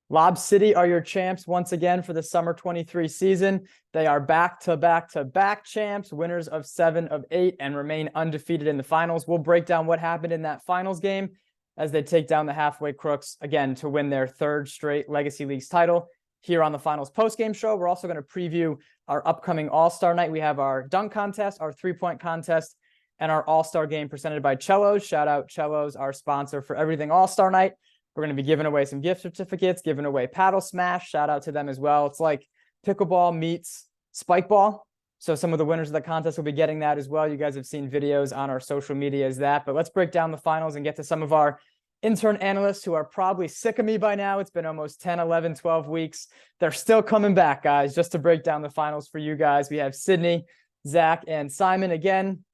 Lob City are your champs once again for the summer 23 season. They are back-to-back-to-back champs, winners of 7 of 8, and remain undefeated in the finals. We'll break down what happened in that finals game as they take down the Halfway Crooks again to win their third straight Legacy Leagues title here on the finals postgame show. We're also going to preview our upcoming All-Star night. We have our dunk contest, our three-point contest, and our All-Star game presented by Chelo's. Shout out Chelo's, our sponsor for everything All-Star night. We're going to be giving away some gift certificates, giving away paddle smash. Shout out to them as well. It's like pickleball meets spike ball. So some of the winners of the contest will be getting that as well. You guys have seen videos on our social media as that. But let's break down the finals and get to some of our intern analysts who are probably sick of me by now. It's been almost 10, 11, 12 weeks. They're still coming back, guys, just to break down the finals for you guys. We have Sydney, Zach, and Simon again.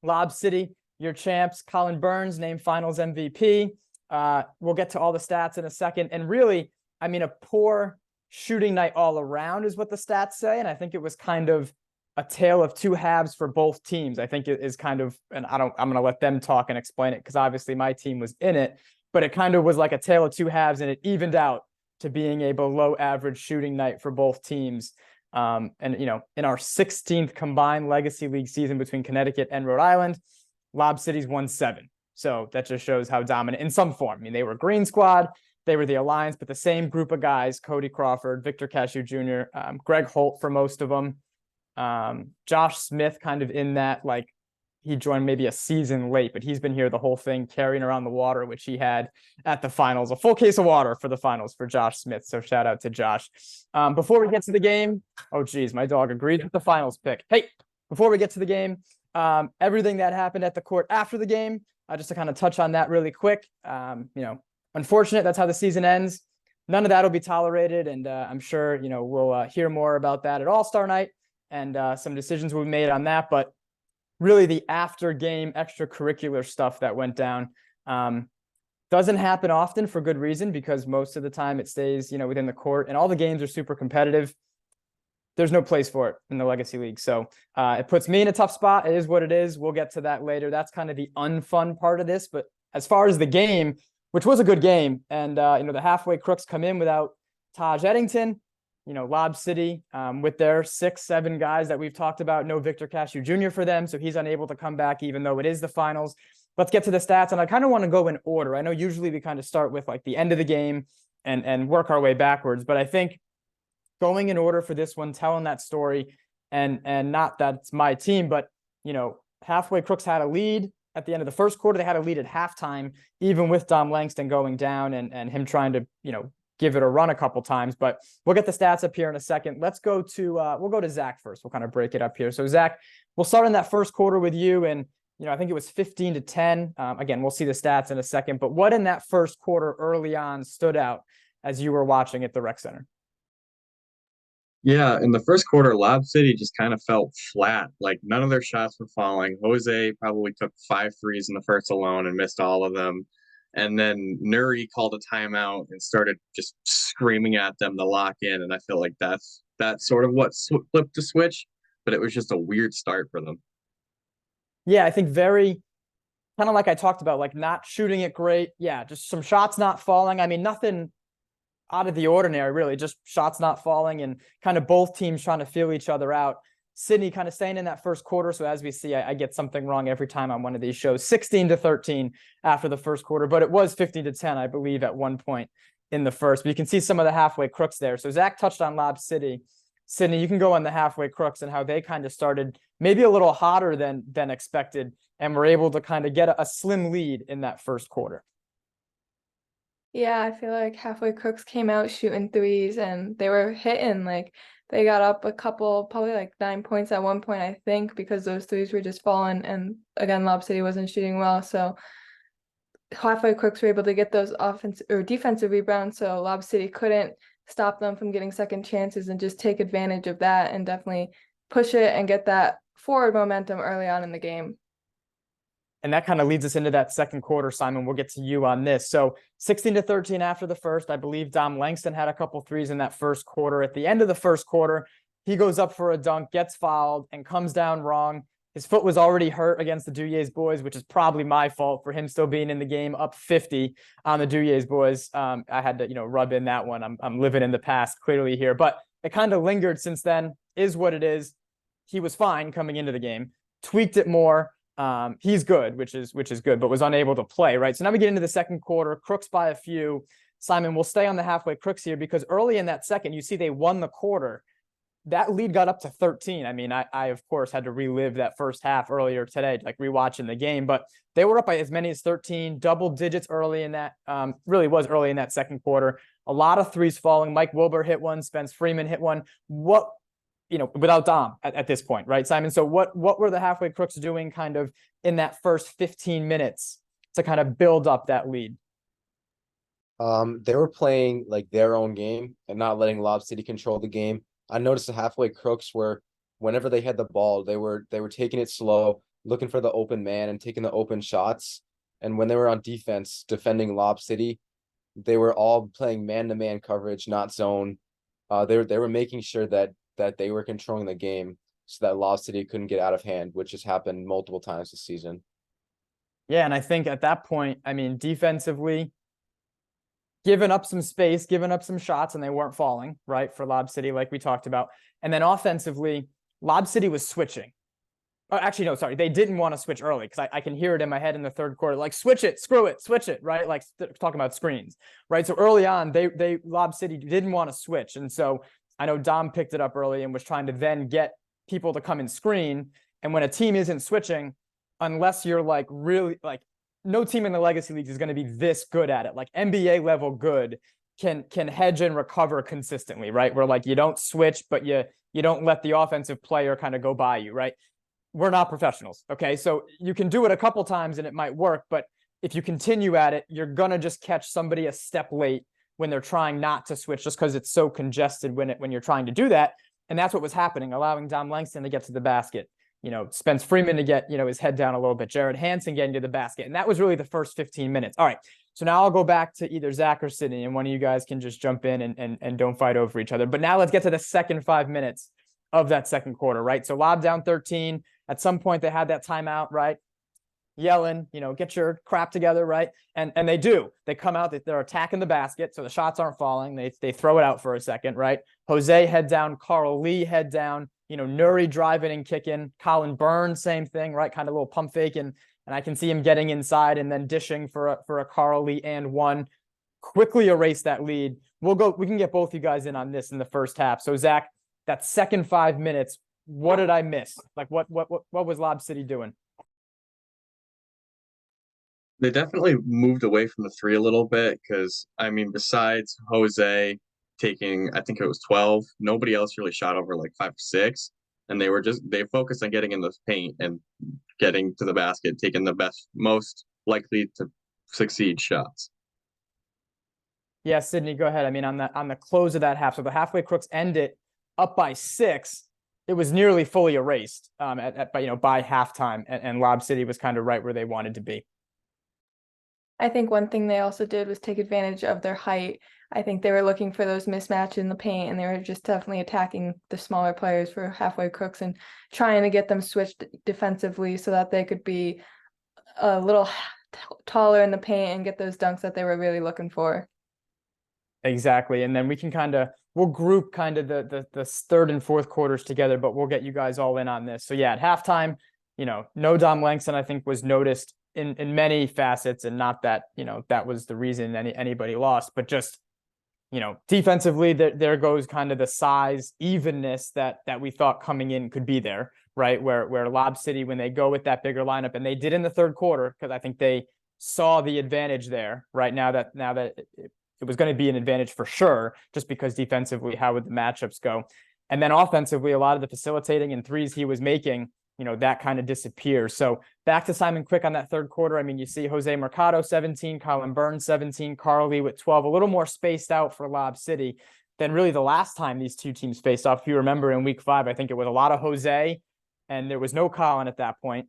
Lob City, your champs. Colin Burns named finals MVP. We'll get to all the stats in a second. And really, I mean, a poor shooting night all around is what the stats say. And I think it was kind of a tale of two halves for both teams. I think it is kind of, and I'm going to let them talk and explain it because obviously my team was in it, but it kind of was like a tale of two halves and it evened out to being a below average shooting night for both teams. And, you know, in our 16th combined Legacy League season between Connecticut and Rhode Island, Lob City's won 7. So that just shows how dominant in some form. I mean, they were Green Squad, they were the Alliance, but the same group of guys, Cody Crawford, Victor Cashew Jr., Greg Holt for most of them. Josh Smith kind of in that, like he joined maybe a season late, but he's been here the whole thing, carrying around the water, which he had at the finals, a full case of water for the finals for Josh Smith. So shout out to Josh. Before we get to the game, oh geez, my dog agreed with the finals pick. Hey, before we get to the game, everything that happened at the court after the game, just to kind of touch on that really quick, you know, unfortunate, that's how the season ends. None of that will be tolerated. And I'm sure, you know, we'll hear more about that at All-Star night and some decisions will be made on that. But really the after game extracurricular stuff that went down doesn't happen often for good reason, because most of the time it stays, you know, within the court and all the games are super competitive. There's no place for it in the Legacy League. So it puts me in a tough spot. It is what it is. We'll get to that later. That's kind of the unfun part of this. But as far as the game, which was a good game, and, you know, the Halfway Crooks come in without Taj Eddington, you know, Lob City with their 6-7 guys that we've talked about, no Victor Cashew Jr. for them. So he's unable to come back, even though it is the finals. Let's get to the stats. And I kind of want to go in order. I know usually we kind of start with like the end of the game and work our way backwards. But I think going in order for this one, telling that story, and not that it's my team, but, you know, Halfway Crooks had a lead at the end of the first quarter. They had a lead at halftime, even with Dom Langston going down and him trying to, you know, give it a run a couple times. But we'll get the stats up here in a second. Let's go to, we'll go to Zach first. We'll kind of break it up here. So Zach, we'll start in that first quarter with you. And, you know, I think it was 15-10. Again, we'll see the stats in a second, but what in that first quarter early on stood out as you were watching at the Rec Center? Yeah, in the first quarter, Lob City just kind of felt flat. Like none of their shots were falling. Jose probably took 5 threes in the first alone and missed all of them. And then Nuri called a timeout and started just screaming at them to lock in. And I feel like that's sort of what flipped the switch, but it was just a weird start for them. Yeah, I think very kind of like I talked about, like not shooting it great. Yeah, just some shots not falling. I mean, nothing out of the ordinary, really, just shots not falling and kind of both teams trying to feel each other out. Sydney kind of staying in that first quarter. So as we see, I get something wrong every time on one of these shows. 16-13 after the first quarter, but it was 15-10, I believe, at one point in the first. But you can see some of the Halfway Crooks there. So Zach touched on Lob City. Sydney, you can go on the Halfway Crooks and how they kind of started maybe a little hotter than expected and were able to kind of get a slim lead in that first quarter. Yeah, I feel like Halfway Crooks came out shooting threes and they were hitting. Like they got up a couple, probably like 9 points at one point, I think, because those threes were just falling. And again, Lob City wasn't shooting well. So Halfway Crooks were able to get those offensive or defensive rebounds. So Lob City couldn't stop them from getting second chances and just take advantage of that and definitely push it and get that forward momentum early on in the game. And that kind of leads us into that second quarter, Simon. We'll get to you on this. So 16-13 after the first, I believe Dom Langston had a couple threes in that first quarter. At the end of the first quarter, he goes up for a dunk, gets fouled, and comes down wrong. His foot was already hurt against the Duyes boys, which is probably my fault for him still being in the game up 50 on the Duyes boys. I had to, rub in that one. I'm living in the past clearly here, but it kind of lingered since then, is what it is. He was fine coming into the game, tweaked it more. He's good, which is good, but was unable to play, right? So now we get into the second quarter, Crooks by a few. Simon, we'll stay on the halfway Crooks here because early in that second, you see they won the quarter. That lead got up to 13. I mean, I of course had to relive that first half earlier today, like rewatching the game, but they were up by as many as 13, double digits early in that, really was early in that second quarter. A lot of threes falling. Mike Wilbur hit one, Spence Freeman hit one. Without Dom at this point, right, Simon? So what were the halfway Crooks doing kind of in that first 15 minutes to kind of build up that lead? They were playing like their own game and not letting Lob City control the game. I noticed the halfway Crooks were, whenever they had the ball, they were taking it slow, looking for the open man and taking the open shots. And when they were on defense, defending Lob City, they were all playing man-to-man coverage, not zone. They were making sure that they were controlling the game so that Lob City couldn't get out of hand, which has happened multiple times this season. Yeah, and I think at that point, I mean, defensively, giving up some space, giving up some shots, and they weren't falling, right, for Lob City, like we talked about. And then offensively, Lob City was switching. Oh, actually, no, sorry. They didn't want to switch early because I can hear it in my head in the third quarter, like, switch it, screw it, switch it, right? Like talking about screens, right? So early on, they Lob City didn't want to switch. And so I know Dom picked it up early and was trying to then get people to come and screen. And when a team isn't switching, unless you're like really like, no team in the legacy leagues is going to be this good at it. Like NBA level good can hedge and recover consistently, right? Where like you don't switch, but you don't let the offensive player kind of go by you, right? We're not professionals, okay? So you can do it a couple times and it might work, but if you continue at it, you're gonna just catch somebody a step late when they're trying not to switch, just because it's so congested when you're trying to do that. And that's what was happening, allowing Dom Langston to get to the basket. Spence Freeman to get, his head down a little bit, Jared Hansen getting to the basket. And that was really the first 15 minutes. All right. So now I'll go back to either Zach or Sydney, and one of you guys can just jump in and don't fight over each other. But now let's get to the second 5 minutes of that second quarter, right? So Lob down 13. At some point they had that timeout, right? Yelling, get your crap together, right? And they do. They come out, they're attacking the basket, so the shots aren't falling. They throw it out for a second, right? Jose head down, Carl Lee head down, Nuri driving and kicking, Colin Burns, same thing, right? Kind of a little pump fake, and I can see him getting inside and then dishing for a Carl Lee and one. Quickly erase that lead. We can get both you guys in on this in the first half. So Zach, that second 5 minutes, what did I miss? Like what was Lob City doing? They definitely moved away from the three a little bit because, I mean, besides Jose taking, I think it was 12, nobody else really shot over like 5 or 6. And they focused on getting in the paint and getting to the basket, taking the most likely to succeed shots. Yeah, Sydney, go ahead. I mean, on the close of that half, so the halfway Crooks ended up by 6. It was nearly fully erased by halftime, and Lob City was kind of right where they wanted to be. I think one thing they also did was take advantage of their height. I think they were looking for those mismatches in the paint, and they were just definitely attacking the smaller players for halfway Crooks and trying to get them switched defensively so that they could be a little taller in the paint and get those dunks that they were really looking for. Exactly. And then we'll group kind of the third and fourth quarters together, but we'll get you guys all in on this. So yeah, at halftime, no Dom Langston, I think, was noticed in many facets, and not that, that was the reason anybody lost, but just, defensively, there goes kind of the size evenness that we thought coming in could be there, right? Where Lob City, when they go with that bigger lineup, and they did in the third quarter, because I think they saw the advantage there, right? Now that it was going to be an advantage for sure, just because defensively, how would the matchups go? And then offensively, a lot of the facilitating and threes he was making, that kind of disappears. So back to Simon quick on that third quarter. I mean, you see Jose Mercado 17, Colin Burns 17, Carl Lee with 12, a little more spaced out for Lob City than really the last time these two teams faced off. If you remember in week 5, I think it was a lot of Jose and there was no Colin at that point.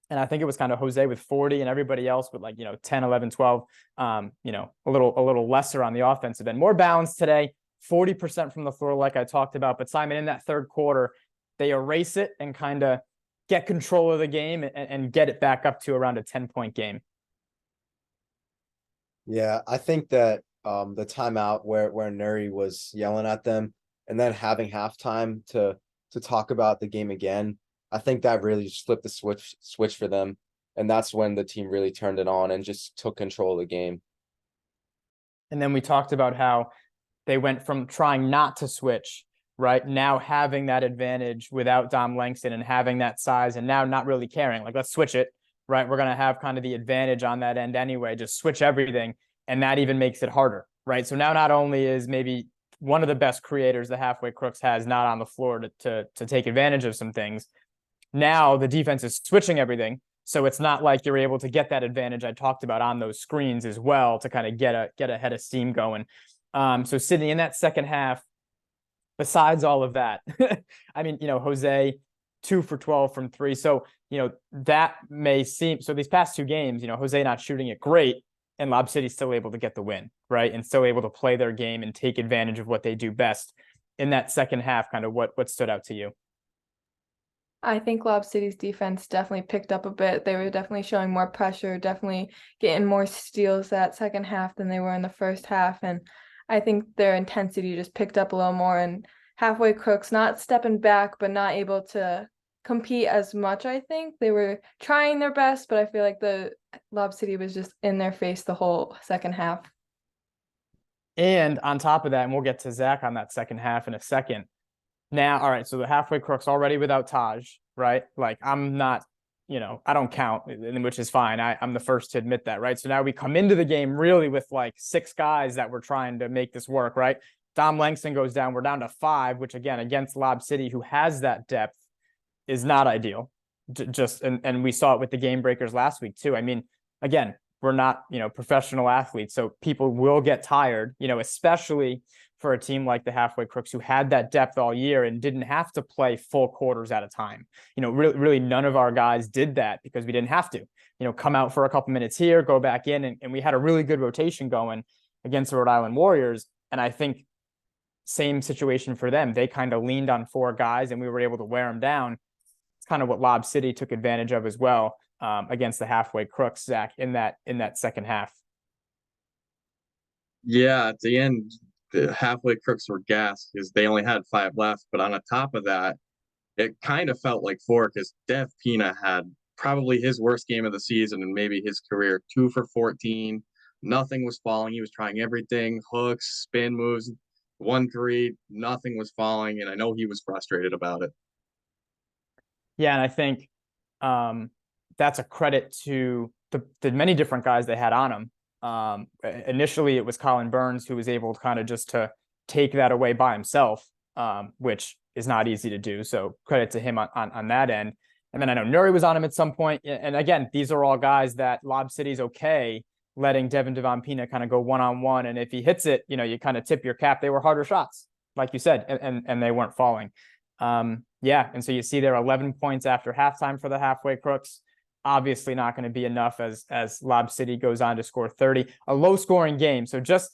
And I think it was kind of Jose with 40 and everybody else with 10, 11, 12, a little lesser on the offensive end. More balanced today, 40% from the floor like I talked about. But Simon, in that third quarter, they erase it and kind of get control of the game and get it back up to around a 10-point game. Yeah, I think that the timeout where Nuri was yelling at them and then having halftime to talk about the game again, I think that really just flipped the switch for them. And that's when the team really turned it on and just took control of the game. And then we talked about how they went from trying not to switch, right? Now having that advantage without Dom Langston and having that size, and now not really caring. Like, let's switch it, right? We're going to have kind of the advantage on that end anyway, just switch everything. And that even makes it harder, right? So now not only is maybe one of the best creators the Halfway Crooks has not on the floor to take advantage of some things, now the defense is switching everything. So it's not like you're able to get that advantage I talked about on those screens as well to kind of get a head of steam going. So Sydney in that second half, besides all of that, I mean, Jose 2 for 12 from 3. So, that may seem, so these past 2 games, Jose not shooting it great, and Lob City's still able to get the win, right? And still able to play their game and take advantage of what they do best. In that second half, kind of what stood out to you? I think Lob City's defense definitely picked up a bit. They were definitely showing more pressure, definitely getting more steals that second half than they were in the first half. And I think their intensity just picked up a little more. And Halfway Crooks not stepping back, but not able to compete as much. I think they were trying their best, but I feel like the Lob City was just in their face the whole second half. And on top of that, and we'll get to Zach on that second half in a second. Now, all right, so the Halfway Crooks already without Taj, right? Like, I'm not, I don't count, which is fine. I'm the first to admit that, right? So now we come into the game really with like 6 guys that we're trying to make this work, right? Dom Langston goes down. We're down to 5, which again, against Lob City, who has that depth, is not ideal. And we saw it with the game breakers last week too. I mean, again, we're not, professional athletes, so people will get tired, especially for a team like the Halfway Crooks who had that depth all year and didn't have to play full quarters at a time. Really none of our guys did that because we didn't have to, come out for a couple minutes here, go back in, and we had a really good rotation going against the Rhode Island Warriors. And I think same situation for them. They kind of leaned on 4 guys and we were able to wear them down. It's kind of what Lob City took advantage of as well against the Halfway Crooks, Zach, in that second half. Yeah, at the end, the Halfway Crooks were gassed because they only had 5 left. But on the top of that, it kind of felt like 4 because Dev Pina had probably his worst game of the season and maybe his career. 2 for 14. Nothing was falling. He was trying everything, hooks, spin moves, 1 3. Nothing was falling. And I know he was frustrated about it. Yeah, and I think that's a credit to the many different guys they had on him. Initially, it was Colin Burns who was able to kind of just to take that away by himself, which is not easy to do. So credit to him on that end. And then I know Nuri was on him at some point. And again, these are all guys that Lob City's okay letting Devin Devampina kind of go one-on-one. And if he hits it, you kind of tip your cap. They were harder shots, like you said, and they weren't falling. Yeah, and so you see there 11 points after halftime for the Halfway Crooks. Obviously not going to be enough as Lob City goes on to score 30. A low-scoring game. So just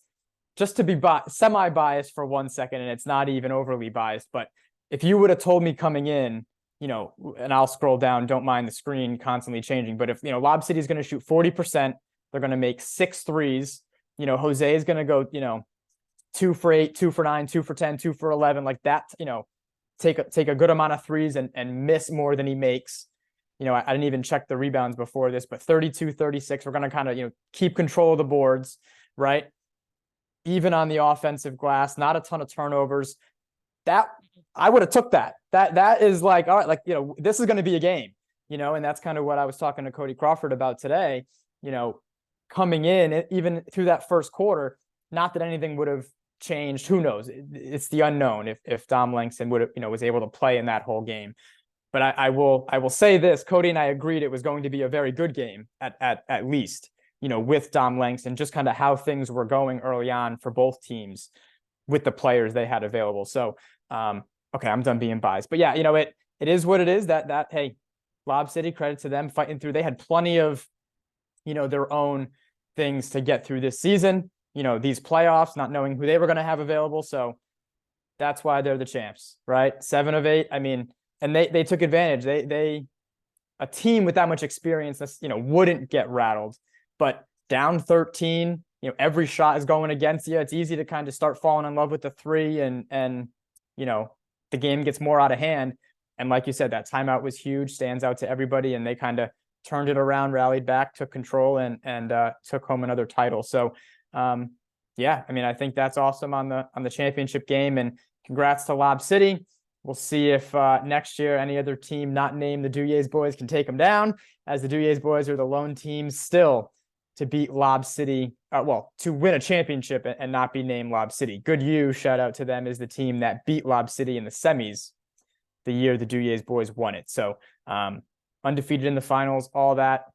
to be semi-biased for 1 second, and it's not even overly biased, but if you would have told me coming in, and I'll scroll down, don't mind the screen constantly changing, but if, Lob City is going to shoot 40%, they're going to make 6 threes. Jose is going to go, 2 for 8, 2 for 9, 2 for 10, 2 for 11, like that, take a good amount of threes and miss more than he makes. I didn't even check the rebounds before this, but 32, 36, we're going to kind of, keep control of the boards, right? Even on the offensive glass, not a ton of turnovers. That I would have took that. That is like, all right, like, this is going to be a game, and that's kind of what I was talking to Cody Crawford about today, coming in, even through that first quarter, not that anything would have changed. Who knows? It's the unknown if Dom Langston would have, was able to play in that whole game. But I will say this, Cody and I agreed it was going to be a very good game at least, with Dom Langston, just kind of how things were going early on for both teams with the players they had available. So, okay, I'm done being biased, but yeah, it is what it is. That hey, Lob City, credit to them fighting through. They had plenty of, their own things to get through this season, these playoffs, not knowing who they were going to have available. So that's why they're the champs, right? 7 of 8. I mean, and they took advantage. They a team with that much experience, wouldn't get rattled. But down 13, every shot is going against you. It's easy to kind of start falling in love with the three, and the game gets more out of hand. And like you said, that timeout was huge, stands out to everybody, and they kind of turned it around, rallied back, took control, and took home another title. So, yeah, I mean, I think that's awesome on the championship game, and congrats to Lob City. We'll see if next year any other team not named the Douillet's boys can take them down, as the Douillet's boys are the lone team still to beat Lob City, to win a championship and not be named Lob City. Good U, shout out to them, is the team that beat Lob City in the semis the year the Douillet's boys won it. So undefeated in the finals, all that.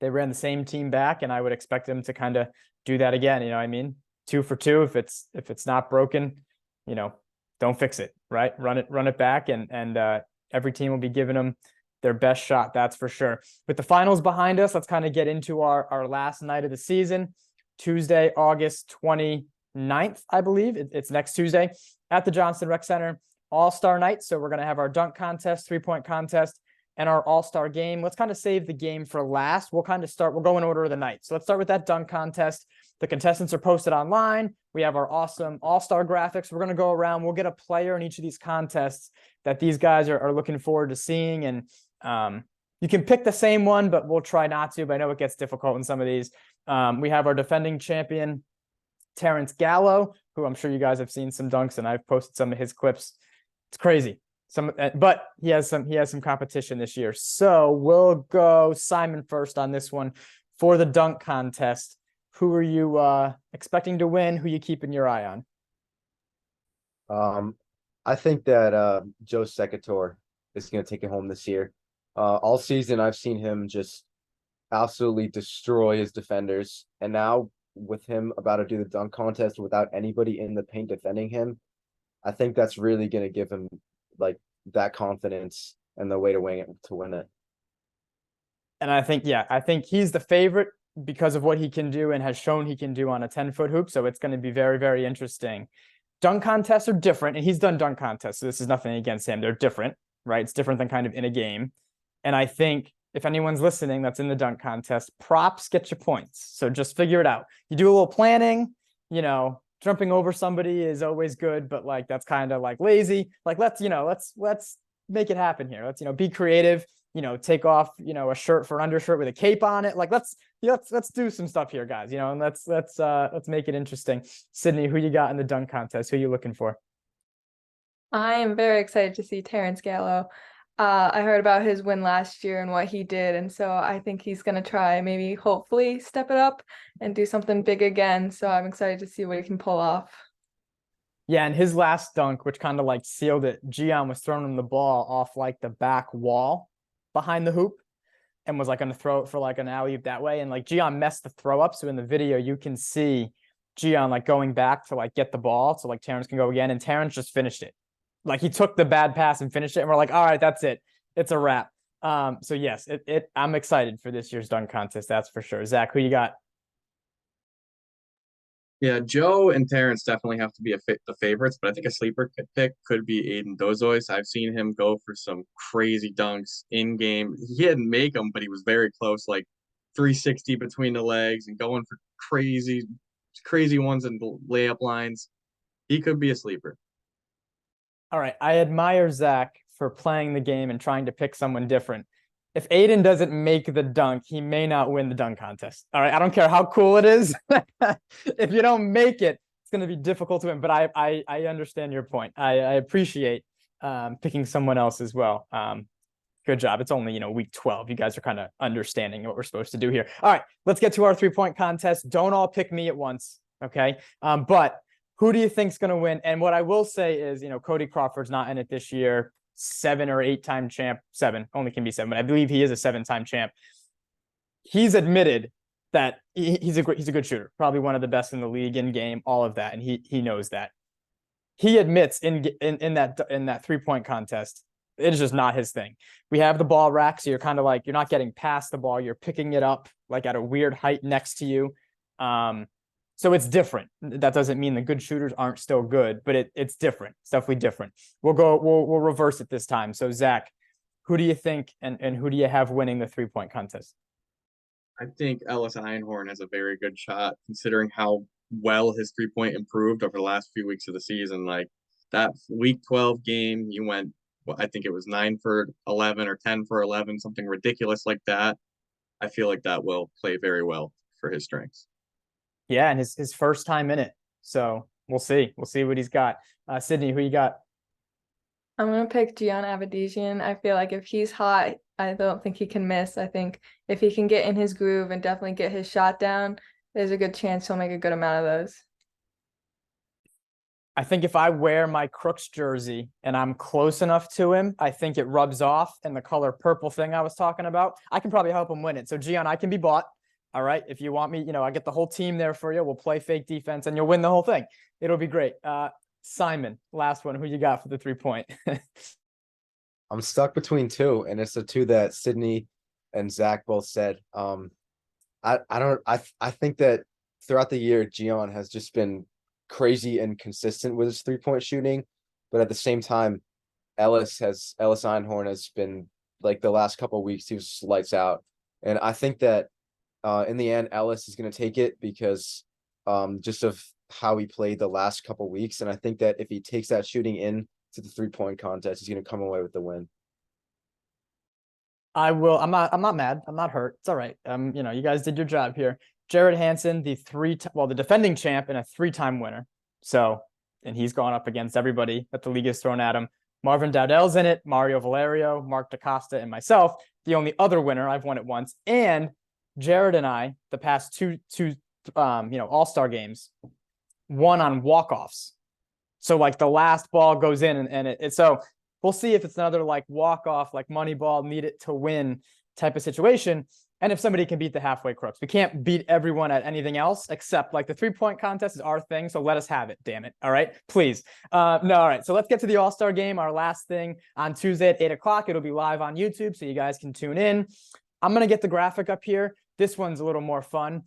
They ran the same team back, and I would expect them to kind of do that again. You know what I mean? 2 for 2. If it's not broken, don't fix it, right? Run it back, and every team will be giving them their best shot. That's for sure. With the finals behind us, let's kind of get into our last night of the season. Tuesday, August 29th, I believe. It's next Tuesday at the Johnson Rec Center. All-Star night. So we're going to have our dunk contest, 3-point contest, and our all-star game. Let's kind of save the game for last. We'll go in order of the night. So let's start with that dunk contest. The contestants are posted online. We have our awesome all-star graphics. We're going to go around. We'll get a player in each of these contests that these guys are looking forward to seeing. And you can pick the same one, but we'll try not to. But I know it gets difficult in some of these. We have our defending champion, Terrence Gallo, who I'm sure you guys have seen some dunks, and I've posted some of his clips. It's crazy. But he has some competition this year. So we'll go Simon first on this one for the dunk contest. Who are you expecting to win? Who you keeping your eye on? I think that Joe Secator is going to take it home this year. All season, I've seen him just absolutely destroy his defenders. And now with him about to do the dunk contest without anybody in the paint defending him, I think that's really going to give him like that confidence and the way to win it. And I think he's the favorite because of what he can do and has shown he can do on a 10-foot hoop. So it's going to be very, very interesting. Dunk contests are different, and he's done dunk contests. So this is nothing against him. They're different, right? It's different than kind of in a game. And I think if anyone's listening that's in the dunk contest, props get you points. So just figure it out. You do a little planning, jumping over somebody is always good, but like that's kind of like lazy. Like let's make it happen here. Let's be creative. Take off a shirt for an undershirt with a cape on it. Like let's do some stuff here, guys. And let's make it interesting. Sydney, who you got in the dunk contest? Who are you looking for? I am very excited to see Terrence Gallo. I heard about his win last year and what he did, and so I think he's going to try, maybe hopefully step it up and do something big again. So I'm excited to see what he can pull off. Yeah, and his last dunk, which kind of like sealed it, Gian was throwing him the ball off like the back wall behind the hoop and was like going to throw it for like an alley-oop that way. And like Gian messed the throw up. So in the video, you can see Gian like going back to like get the ball. So like Terrence can go again, and Terrence just finished it. Like he took the bad pass and finished it, and we're like, all right, that's it. It's a wrap. So yes, I'm excited for this year's dunk contest. That's for sure. Zach, who you got? Yeah, Joe and Terrence definitely have to be the favorites, but I think a sleeper pick could be Aiden Dozois. I've seen him go for some crazy dunks in game. He didn't make them, but he was very close, like 360 between the legs and going for crazy ones in layup lines. He could be a sleeper. All right. I admire Zach for playing the game and trying to pick someone different. If Aiden doesn't make the dunk, he may not win the dunk contest. All right. I don't care how cool it is. If you don't make it, it's going to be difficult to win. But I understand your point. I appreciate picking someone else as well. Good job. It's only, week 12. You guys are kind of understanding what we're supposed to do here. All right. Let's get to our 3-point contest. Don't all pick me at once. Okay. But who do you think's going to win? And what I will say is, Cody Crawford's not in it this year. 7 or 8-time champ. 7 only can be 7, but I believe he is a 7-time champ. He's admitted that he's a good shooter, probably one of the best in the league in game, all of that, and he knows that. He admits in that 3-point contest, it is just not his thing. We have the ball rack, so you're kind of like you're not getting past the ball, you're picking it up like at a weird height next to you. So it's different. That doesn't mean the good shooters aren't still good, but it's different. It's definitely different. We'll reverse it this time. So Zach, Who do you think and who do you have winning the 3-point contest? I think Ellis Einhorn has a very good shot considering how well his 3-point improved over the last few weeks of the season. Like that week 12 game, you went, well, I think it was 9 for 11 or 10 for 11, something ridiculous like that. I feel like that will play very well for his strengths. Yeah, and his first time in it. So we'll see. We'll see what he's got. Sydney, who you got? I'm gonna pick Gian Abedizian. I feel like if he's hot, I don't think he can miss. I think if he can get in his groove and definitely get his shot down, there's a good chance he'll make a good amount of those. I think if I wear my Crooks jersey and I'm close enough to him, I think it rubs off. And the color purple thing I was talking about, I can probably help him win it. So Gian, I can be bought. All right. If you want me, I get the whole team there for you. We'll play fake defense and you'll win the whole thing. It'll be great. Simon, last one. Who you got for the 3-point? I'm stuck between two, and it's the two that Sydney and Zach both said. I think that throughout the year, Gian has just been crazy and consistent with his 3-point shooting, but at the same time, Ellis Einhorn has been, like, the last couple of weeks he was lights out, and I think that in the end Ellis is going to take it because just of how he played the last couple of weeks, and I think that if he takes that shooting in to the 3-point contest, he's going to come away with the win. I will. I'm not mad. I'm not hurt. It's all right. You guys did your job here. Jared Hansen, the defending champ and a 3-time winner. So, and he's gone up against everybody that the league has thrown at him. Marvin Dowdell's in it, Mario Valerio, Mark DaCosta, and myself. The only other winner, I've won it once. And Jared and I, the past two All-Star games, won on walk-offs. So like the last ball goes in and it's so we'll see if it's another like walk-off, like money ball, need it to win type of situation. And if somebody can beat the halfway crooks, we can't beat everyone at anything else except like the 3-point contest is our thing. So let us have it. Damn it. All right, please. All right. So let's get to the All-Star game. Our last thing on Tuesday at 8:00. It'll be live on YouTube. So you guys can tune in. I'm going to get the graphic up here. This one's a little more fun.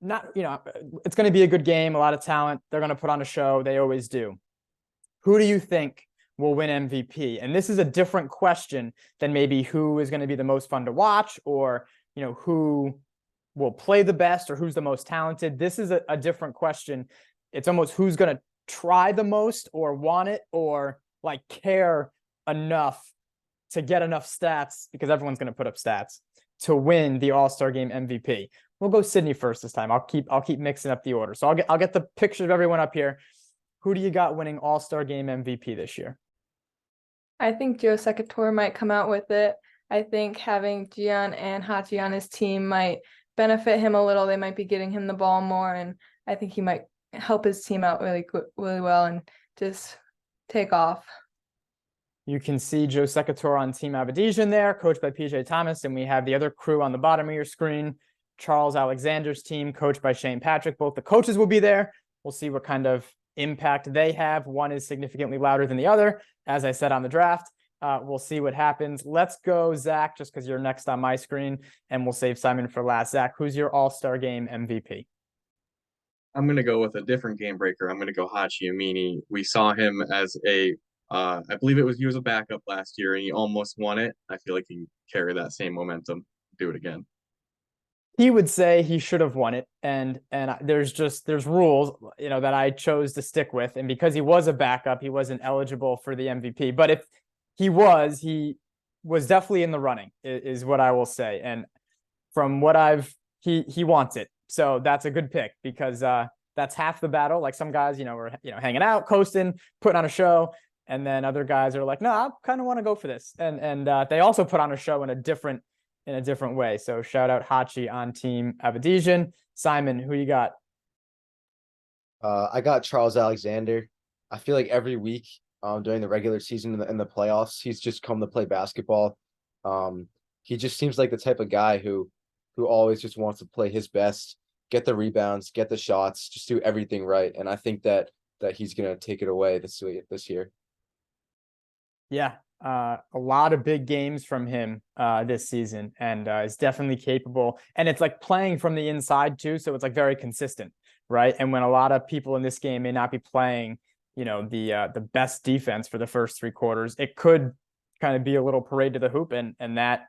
It's going to be a good game. A lot of talent. They're going to put on a show. They always do. Who do you think will win MVP? And this is a different question than maybe who is going to be the most fun to watch or, who will play the best or who's the most talented. This is a different question. It's almost who's going to try the most or want it or like care enough to get enough stats, because everyone's going to put up stats to win the All-Star game MVP. We'll go Sydney first this time. I'll keep mixing up the order. So I'll get the picture of everyone up here. Who do you got winning All-Star game MVP this year? I think Joe Secatore might come out with it. I think having Gian and Hachi on his team might benefit him a little. They might be getting him the ball more, and I think he might help his team out really well and just take off. You can see Joe Secatore on Team Abedizian there, coached by PJ Thomas, and we have the other crew on the bottom of your screen. Charles Alexander's team, coached by Shane Patrick. Both the coaches will be there. We'll see what kind of impact they have. One is significantly louder than the other, as I said on the draft. We'll see what happens. Let's go, Zach, just because you're next on my screen, and we'll save Simon for last. Zach, who's your All-Star game MVP? I'm going to go with a different game breaker. I'm going to go Hachi Amini. We saw him as I believe he was a backup last year, and he almost won it. I feel like he can carry that same momentum, do it again. He would say he should have won it, and there's rules, that I chose to stick with, and because he was a backup, he wasn't eligible for the MVP. But if he was definitely in the running, is what I will say. And from what he wants it, so that's a good pick because that's half the battle. Like some guys, were hanging out, coasting, putting on a show, and then other guys are like, no, I kind of want to go for this, and they also put on a show in a different way. So shout out Hachi on Team Abedizian. Simon, who you got? I got Charles Alexander. I feel like every week during the regular season and the playoffs, he's just come to play basketball. He just seems like the type of guy who always just wants to play his best, get the rebounds, get the shots, just do everything right. And I think that he's going to take it away this year. Yeah. A lot of big games from him this season, and is definitely capable. And it's like playing from the inside too, so it's like very consistent, right? And when a lot of people in this game may not be playing, the best defense for the first 3 quarters, it could kind of be a little parade to the hoop, and that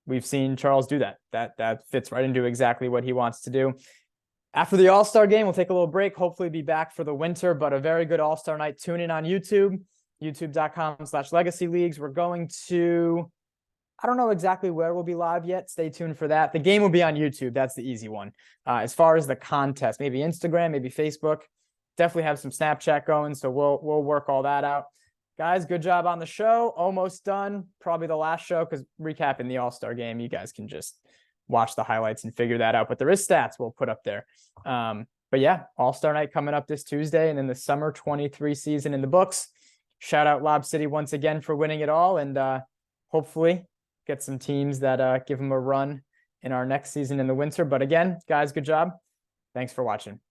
we've seen Charles do that. That fits right into exactly what he wants to do. After the All-Star game, we'll take a little break, hopefully be back for the winter, but a very good All-Star night. Tune in on YouTube, youtube.com/legacy leagues. We're going to, I don't know exactly where we'll be live yet. Stay tuned for that. The game will be on YouTube. That's the easy one. As far as the contest, maybe Instagram, maybe Facebook, definitely have some Snapchat going. So we'll work all that out. Guys, good job on the show. Almost done. Probably the last show, because recapping the All-Star game, you guys can just watch the highlights and figure that out. But there is stats we'll put up there. But yeah, All-Star night coming up this Tuesday, and then the summer 23 season in the books. Shout out Lob City once again for winning it all, and hopefully get some teams that give them a run in our next season in the winter. But again, guys, good job. Thanks for watching.